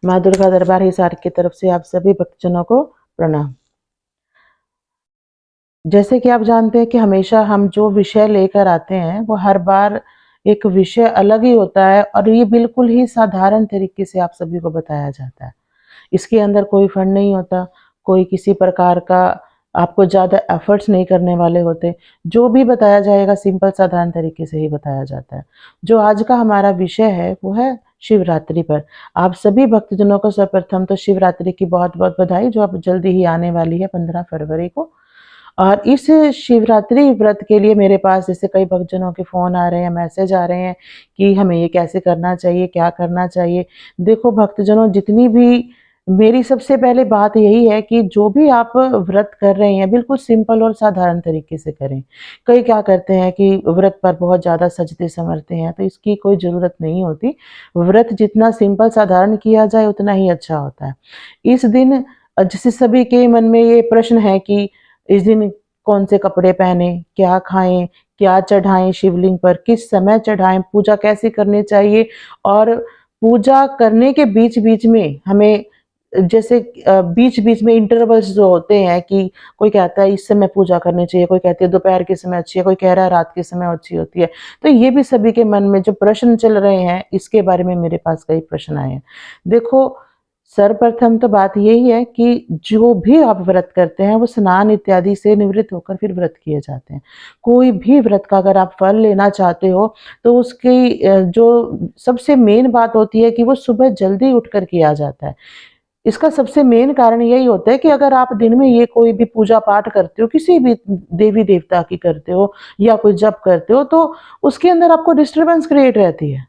माँ दुर्गा दरबार हिसार की तरफ से आप सभी भक्तजनों को प्रणाम। जैसे कि आप जानते हैं कि हमेशा हम जो विषय लेकर आते हैं वो हर बार एक विषय अलग ही होता है और ये बिल्कुल ही साधारण तरीके से आप सभी को बताया जाता है। इसके अंदर कोई फंड नहीं होता, कोई किसी प्रकार का आपको ज़्यादा एफर्ट्स नहीं करने वाले होते। जो भी बताया जाएगा सिंपल साधारण तरीके से ही बताया जाता है। जो आज का हमारा विषय है वो है शिवरात्रि पर। आप सभी भक्तजनों को सर्वप्रथम तो शिवरात्रि की बहुत-बहुत बधाई जो अब जल्दी ही आने वाली है 15 फरवरी को। और इस शिवरात्रि व्रत के लिए मेरे पास जैसे कई भक्तजनों के फ़ोन आ रहे हैं, मैसेज आ रहे हैं कि हमें ये कैसे करना चाहिए, क्या करना चाहिए? देखो भक्तजनों, जितनी भी मेरी सबसे पहले बात यही है कि जो भी आप व्रत कर रहे हैं बिल्कुल सिंपल और साधारण तरीके से करें। कई क्या करते हैं कि व्रत पर बहुत ज़्यादा सजते-संवरते हैं, तो इसकी कोई ज़रूरत नहीं होती। व्रत जितना सिंपल साधारण किया जाए उतना ही अच्छा होता है। इस दिन जैसे सभी के मन में ये प्रश्न है कि इस दिन कौन से कपड़े पहने, क्या खाएँ, क्या चढ़ाएँ शिवलिंग पर, किस समय चढ़ाएँ, पूजा कैसे करनी चाहिए और पूजा करने के बीच-बीच में हमें जैसे बीच-बीच में इंटरवल्स जो होते हैं कि कोई कहता है इस समय पूजा करनी चाहिए, कोई कहती है दोपहर के समय अच्छी है, कोई कह रहा है रात के समय अच्छी होती है। तो ये भी सभी के मन में जो प्रश्न चल रहे हैं, इसके बारे में मेरे पास कई प्रश्न आए हैं। देखो, सर्वप्रथम तो बात यही है कि जो भी आप व्रत करते हैं वो स्नान इत्यादि से निवृत्त होकर फिर व्रत किए जाते हैं। कोई भी व्रत का अगर आप फल लेना चाहते हो तो उसकी जो सबसे मेन बात होती है कि वो सुबह जल्दी उठकर किया जाता है। इसका सबसे मेन कारण यही होता है कि अगर आप दिन में ये कोई भी पूजा पाठ करते हो, किसी भी देवी देवता की करते हो या कोई जप करते हो तो उसके अंदर आपको डिस्टर्बेंस क्रिएट रहती है।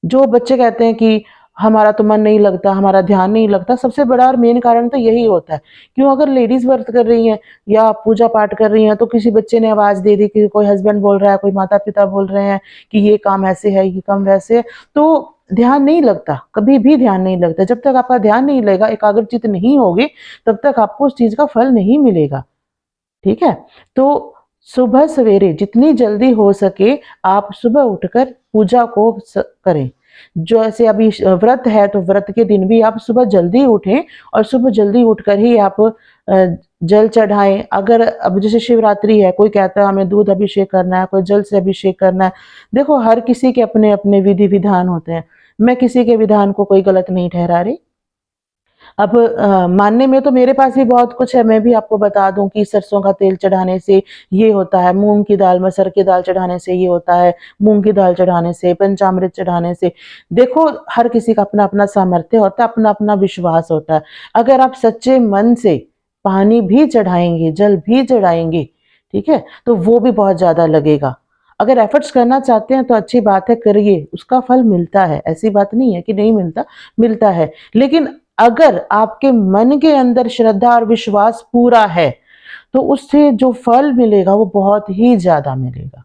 जो बच्चे कहते हैं कि हमारा तो मन नहीं लगता, हमारा ध्यान नहीं लगता, सबसे बड़ा और मेन कारण तो यही होता है। क्यों? अगर लेडीज़ व्रत कर रही हैं या पूजा पाठ कर रही हैं, तो किसी बच्चे ने आवाज़ दे दी कि कोई हस्बैंड बोल रहा है, कोई माता-पिता बोल रहे हैं कि ये काम ऐसे है, ये काम वैसे है, तो ध्यान नहीं लगता, कभी भी ध्यान नहीं लगता। जब तक आपका ध्यान नहीं लगेगा, एकाग्रचित्त नहीं होगे, तब तक आपको उस चीज़ का फल नहीं मिलेगा। ठीक है? तो सुबह सवेरे जितनी जल्दी हो सके आप सुबह उठकर पूजा को करें। जो ऐसे अभी व्रत है तो व्रत के दिन भी आप सुबह जल्दी उठें और सुबह जल्दी उठकर ही आप जल चढ़ाएँ। अगर अब जैसे शिवरात्रि है, कोई कहता है हमें दूध अभिषेक करना है, कोई जल से अभिषेक करना है। देखो हर किसी के अपने-अपने विधि-विधान होते हैं। मैं किसी के विधान को कोई गलत नहीं ठहरा रही। अब मानने में तो मेरे पास भी बहुत कुछ है, मैं भी आपको बता दूँ कि सरसों का तेल चढ़ाने से ये होता है, मूँग की दाल, मसूर की दाल चढ़ाने से ये होता है, मूँग की दाल चढ़ाने से, पंचामृत चढ़ाने से। देखो, हर किसी का अपना-अपना सामर्थ्य होता है, अपना-अपना विश्वास होता है। अगर आप सच्चे मन से पानी भी चढ़ाएँगे, जल भी चढ़ाएँगे, ठीक है? तो वो भी बहुत ज़्यादा लगेगा। अगर एफर्ट्स करना चाहते हैं तो अच्छी बात है, करिए, उसका फल मिलता है, ऐसी बात नहीं है कि नहीं मिलता, मिलता है। लेकिन अगर आपके मन के अंदर श्रद्धा और विश्वास पूरा है, तो उससे जो फल मिलेगा वो बहुत ही ज़्यादा मिलेगा।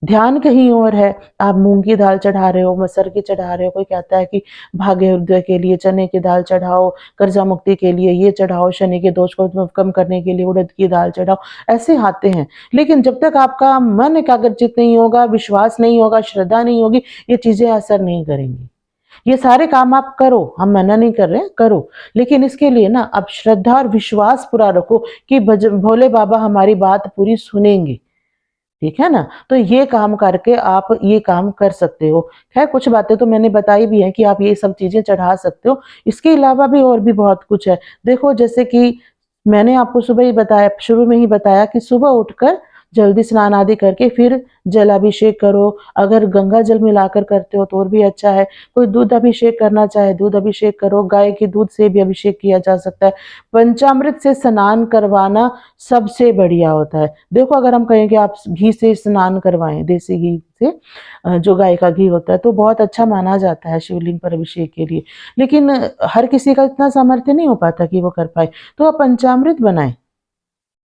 ध्यान कहीं और है, आप मूँग की दाल चढ़ा रहे हो, मसूर की चढ़ा रहे हो, कोई कहता है कि भाग्य हृदय के लिए चने की दाल चढ़ाओ, कर्जा मुक्ति के लिए ये चढ़ाओ, शनि के दोष को कम करने के लिए उड़द की दाल चढ़ाओ, ऐसे आते हैं। लेकिन जब तक आपका मन एकाग्रचित्त नहीं होगा, विश्वास नहीं होगा, श्रद्धा नहीं होगी, ये चीज़ें असर नहीं करेंगी। ये सारे काम आप करो, हम मना नहीं कर रहे हैं, करो। लेकिन इसके लिए ना आप श्रद्धा और विश्वास पूरा रखो कि भोले बाबा हमारी बात पूरी सुनेंगे, ठीक है ना? तो ये काम करके आप ये काम कर सकते हो। ख़ैर कुछ बातें तो मैंने बताई भी हैं कि आप ये सब चीज़ें चढ़ा सकते हो। इसके अलावा भी और भी बहुत कुछ है। देखो जैसे कि मैंने आपको सुबह ही बताया, शुरू में ही बताया कि सुबह उठकर जल्दी स्नान आदि करके फिर जलाभिषेक करो। अगर गंगा जल मिलाकर करते हो तो और भी अच्छा है। कोई दूध अभिषेक करना चाहे दूध अभिषेक करो, गाय के दूध से भी अभिषेक किया जा सकता है। पंचामृत से स्नान करवाना सबसे बढ़िया होता है। देखो अगर हम कहें कि आप घी से स्नान करवाएँ, देसी घी से जो गाय का घी होता है तो बहुत अच्छा माना जाता है शिवलिंग पर अभिषेक के लिए। लेकिन हर किसी का इतना सामर्थ्य नहीं हो पाता कि वो कर पाए। तो आप पंचामृत बनाएँ,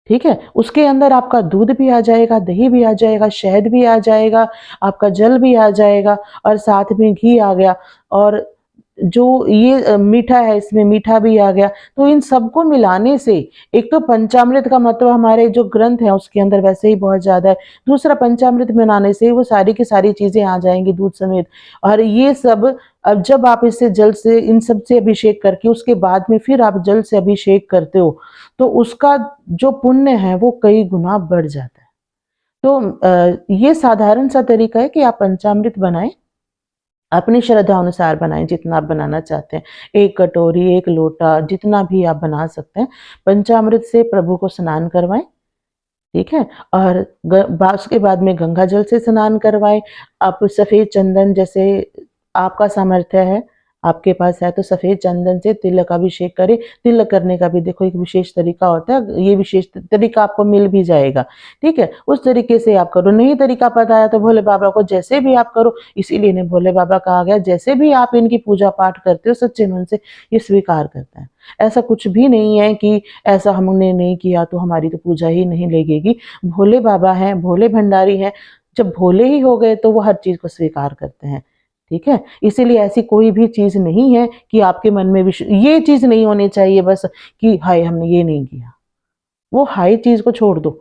ठीक है? उसके अंदर आपका दूध भी आ जाएगा, दही भी आ जाएगा, शहद भी आ जाएगा, आपका जल भी आ जाएगा और साथ में घी आ गया और जो ये मीठा है, इसमें मीठा भी आ गया, तो इन सबको मिलाने से एक तो पंचामृत का महत्व हमारे जो ग्रंथ है उसके अंदर वैसे ही बहुत ज़्यादा है। दूसरा, पंचामृत बनाने से वो सारी की सारी चीज़ें आ जाएँगी दूध समेत, और ये सब अब जब आप इससे जल से इन सब से अभिषेक करके उसके बाद में फिर आप जल से अभिषेक करते हो, तो उसका जो पुण्य है वो कई गुना बढ़ जाता है। तो ये साधारण सा तरीका है कि आप पंचामृत बनाएँ, अपनी श्रद्धा अनुसार बनाएँ, जितना आप बनाना चाहते हैं। 1 कटोरी, 1 लोटा, जितना भी आप बना सकते हैं। पंचामृत से प्रभु को स्नान करवाएँ, ठीक है? और उसके बाद में गंगा जल से स्नान करवाएँ। आप सफ़ेद चंदन, जैसे आपका सामर्थ्य है, आपके पास है, तो सफ़ेद चंदन से तिलक अभिषेक करें। तिलक करने का भी देखो एक विशेष तरीका होता है, ये विशेष तरीका आपको मिल भी जाएगा, ठीक है? उस तरीके से आप करो। नहीं तरीका पता है तो भोले बाबा को जैसे भी आप करो, इसीलिए इन्हें भोले बाबा कहा गया, जैसे भी आप इनकी पूजा पाठ करते हो सच्चे मन से, ये स्वीकार करते हैं। ऐसा कुछ भी नहीं है कि ऐसा हमने नहीं किया तो हमारी तो पूजा ही नहीं लगेगी। भोले बाबा हैं, भोले भंडारी हैं, जब भोले ही हो गए तो वो हर चीज़ को स्वीकार करते हैं, ठीक है? इसीलिए ऐसी कोई भी चीज़ नहीं है कि आपके मन में ये चीज़ नहीं होनी चाहिए बस कि हाय हमने ये नहीं किया। वो हाई चीज़ को छोड़ दो।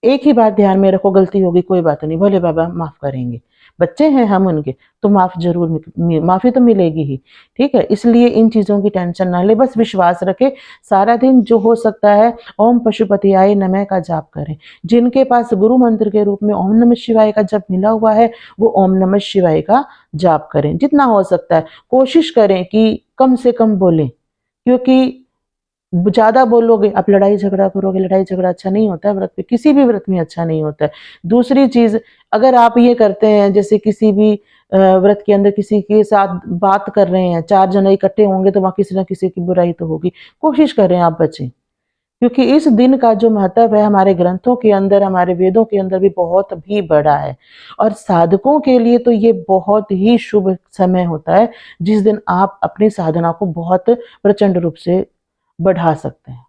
एक ही बात ध्यान में रखो, गलती होगी कोई बात नहीं, भोले बाबा माफ़ करेंगे। बच्चे हैं हम उनके, तो माफ़ी तो मिलेगी ही, ठीक है? इसलिए इन चीज़ों की टेंशन ना लें, बस विश्वास रखें। सारा दिन जो हो सकता है ओम पशुपतियाय नमः का जाप करें। जिनके पास गुरु मंत्र के रूप में ओम नमः शिवाय का जप मिला हुआ है, वो ओम नमः शिवाय का जाप करें। जितना हो सकता है कोशिश करें कि कम से कम बोलें, क्योंकि ज़्यादा बोलोगे, आप लड़ाई झगड़ा करोगे, लड़ाई झगड़ा अच्छा नहीं होता है व्रत पे, किसी भी व्रत में अच्छा नहीं होता है। दूसरी चीज़, अगर आप ये करते हैं जैसे किसी भी व्रत के अंदर किसी के साथ बात कर रहे हैं, 4 जने इकट्ठे होंगे तो वहाँ किसी न किसी की बुराई तो होगी। कोशिश करें आप बचें, क्योंकि इस दिन का जो महत्व है हमारे ग्रंथों के अंदर, हमारे वेदों के अंदर भी बहुत भी बड़ा है, और साधकों के लिए तो ये बहुत ही शुभ समय होता है, जिस दिन आप अपनी साधना को बहुत प्रचंड रूप से बढ़ा सकते हैं,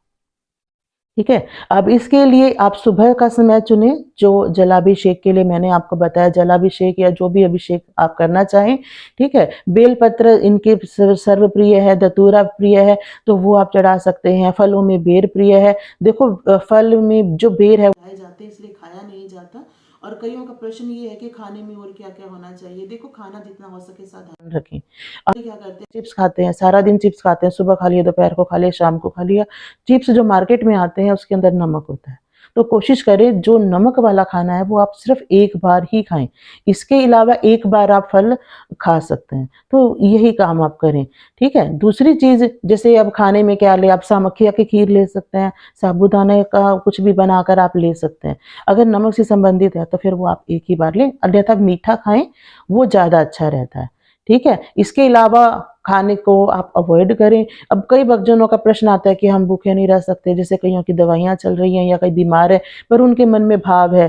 ठीक है? अब इसके लिए आप सुबह का समय चुनें, जो जलाभिषेक के लिए मैंने आपको बताया, जलाभिषेक या जो भी अभिषेक आप करना चाहें, ठीक है? बेलपत्र इनके सर्वप्रिय है, धतूरा प्रिय है, तो वो आप चढ़ा सकते हैं। फलों में बेर प्रिय है। देखो फल में जो बेर है खाए जाते हैं, इसलिए खाया नहीं जाता, और कईयों का प्रश्न ये है कि खाने में और क्या-क्या होना चाहिए? देखो खाना जितना हो सके साधारण रखें। और क्या करते हैं, चिप्स खाते हैं, सारा दिन चिप्स खाते हैं, सुबह खा लिया, दोपहर को खा लिया, शाम को खा लिया। चिप्स जो मार्केट में आते हैं उसके अंदर नमक होता है, तो कोशिश करें जो नमक वाला खाना है वो आप सिर्फ एक बार ही खाएं। इसके अलावा एक बार आप फल खा सकते हैं, तो यही काम आप करें, ठीक है? दूसरी चीज़, जैसे अब खाने में क्या ले, आप सामखिया की खीर ले सकते हैं, साबूदाने का कुछ भी बनाकर आप ले सकते हैं। अगर नमक से संबंधित है तो फिर वो आप एक ही बार लें, अन्यथा मीठा खाएं, वो ज़्यादा अच्छा रहता है, ठीक है? इसके अलावा खाने को आप अवॉइड करें। अब कई भक्तजनों का प्रश्न आता है कि हम भूखे नहीं रह सकते, जैसे कईयों की दवाइयाँ चल रही हैं या कोई बीमार है, पर उनके मन में भाव है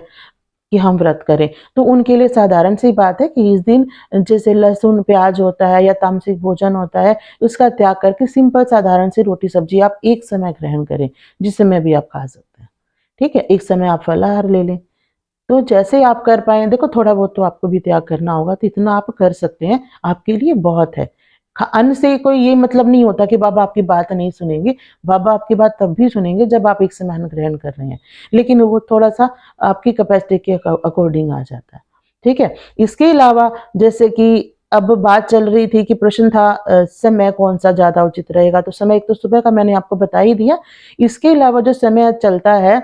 कि हम व्रत करें, तो उनके लिए साधारण सी बात है कि इस दिन जैसे लहसुन, प्याज होता है या तामसिक भोजन होता है, उसका त्याग करके सिंपल साधारण सी रोटी सब्जी आप एक समय ग्रहण करें, जिस समय भी आप खा सकते हैं, ठीक है? एक समय आप फलाहार ले लें। तो जैसे आप कर पाएँ, देखो थोड़ा बहुत तो आपको भी त्याग करना होगा, तो इतना आप कर सकते हैं, आपके लिए बहुत है। अन्न से कोई ये मतलब नहीं होता कि बाबा आपकी बात नहीं सुनेंगे, बाबा आपकी बात तब भी सुनेंगे जब आप एक समय अन्न ग्रहण कर रहे हैं, लेकिन वो थोड़ा-सा आपकी कैपेसिटी के अकॉर्डिंग आ जाता है, ठीक है? इसके अलावा जैसे कि अब बात चल रही थी कि प्रश्न था समय कौन-सा ज़्यादा उचित रहेगा, तो समय एक तो सुबह का मैंने आपको बता ही दिया, इसके अलावा जो समय चलता है,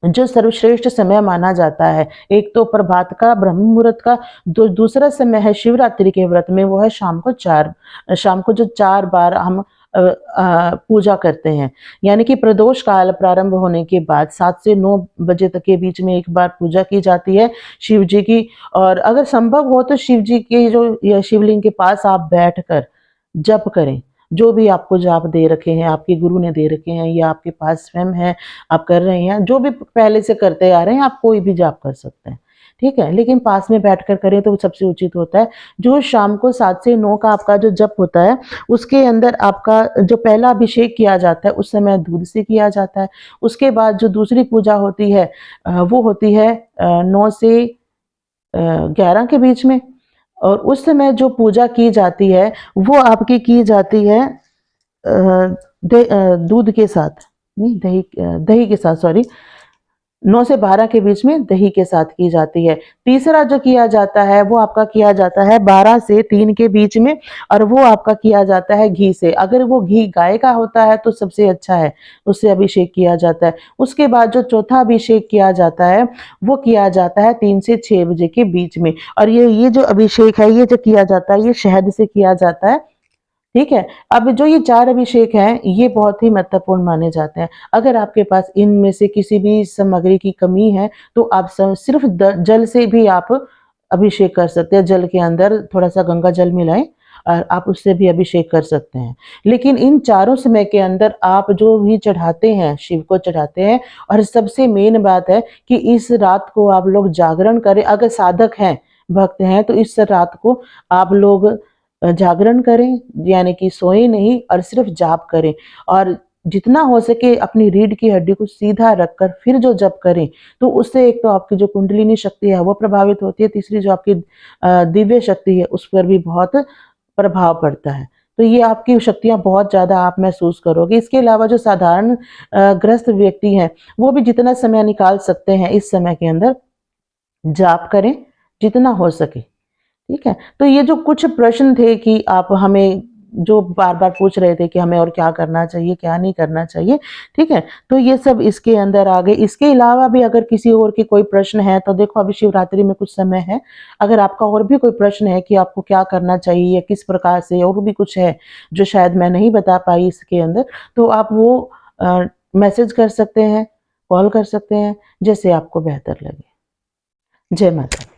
जो सर्वश्रेष्ठ समय माना जाता है, एक तो प्रभात का, ब्रह्म मुहूर्त का, दूसरा समय है शिवरात्रि के व्रत में, वो है शाम को जो 4 बार हम पूजा करते हैं, यानी कि प्रदोष काल प्रारंभ होने के बाद 7 से 9 बजे तक के बीच में एक बार पूजा की जाती है शिव जी की, और अगर संभव हो तो शिव जी के जो या शिवलिंग के पास आप बैठकर जप करें। जो भी आपको जाप दे रखे हैं, आपके गुरु ने दे रखे हैं या आपके पास स्वयं है, आप कर रहे हैं, जो भी पहले से करते आ रहे हैं, आप कोई भी जाप कर सकते हैं, ठीक है? लेकिन पास में बैठकर करें तो वो सबसे उचित होता है। जो शाम को 7 से 9 का आपका जो जप होता है, उसके अंदर आपका जो पहला अभिषेक किया जाता है, उस समय दूध से किया जाता है। उसके बाद जो दूसरी पूजा होती है वो होती है 9 से 11 के बीच में, और उस समय जो पूजा की जाती है वो आपकी की जाती है दूध के साथ, नहीं दही के साथ, सॉरी, 9 से 12 के बीच में दही के साथ की जाती है। तीसरा जो किया जाता है वो आपका किया जाता है 12 से 3 के बीच में, और वो आपका किया जाता है घी से। अगर वो घी गाय का होता है तो सबसे अच्छा है, उससे अभिषेक किया जाता है। उसके बाद जो चौथा अभिषेक किया जाता है वो किया जाता है 3 से 6 बजे के बीच में, और ये जो अभिषेक है ये जो किया जाता है ये शहद से किया जाता है। ठीक है। अब जो ये 4 अभिषेक हैं, ये बहुत ही महत्वपूर्ण माने जाते हैं। अगर आपके पास इनमें से किसी भी सामग्री की कमी है, तो आप सिर्फ जल से भी आप अभिषेक कर सकते हैं। जल के अंदर थोड़ा-सा गंगा जल मिलाएँ और आप उससे भी अभिषेक कर सकते हैं। लेकिन इन चारों समय के अंदर आप जो भी चढ़ाते हैं, शिव को चढ़ाते हैं, और सबसे मेन बात है कि इस रात को आप लोग जागरण करें। अगर साधक हैं, भक्त हैं, तो इस रात को आप लोग जागरण करें, यानी कि सोएं नहीं और सिर्फ जाप करें, और जितना हो सके अपनी रीढ़ की हड्डी को सीधा रखकर फिर जो जप करें, तो उससे एक तो आपकी जो कुंडलिनी शक्ति है वो प्रभावित होती है, तीसरी जो आपकी दिव्य शक्ति है उस पर भी बहुत प्रभाव पड़ता है। तो ये आपकी शक्तियाँ बहुत ज़्यादा आप महसूस करोगे। इसके अलावा जो साधारण ग्रस्त व्यक्ति हैं, वो भी जितना समय निकाल सकते हैं इस समय के अंदर जाप करें, जितना हो सके। ठीक है? तो ये जो कुछ प्रश्न थे कि आप हमें जो बार-बार पूछ रहे थे कि हमें और क्या करना चाहिए, क्या नहीं करना चाहिए, ठीक है? तो ये सब इसके अंदर आ गए। इसके अलावा भी अगर किसी और के कोई प्रश्न है, तो देखो अभी शिवरात्रि में कुछ समय है। अगर आपका और भी कोई प्रश्न है कि आपको क्या करना चाहिए या किस प्रकार से, और भी कुछ है जो शायद मैं नहीं बता पाई इसके अंदर, तो आप वो मैसेज कर सकते हैं, कॉल कर सकते हैं, जैसे आपको बेहतर लगे। जय माता दी।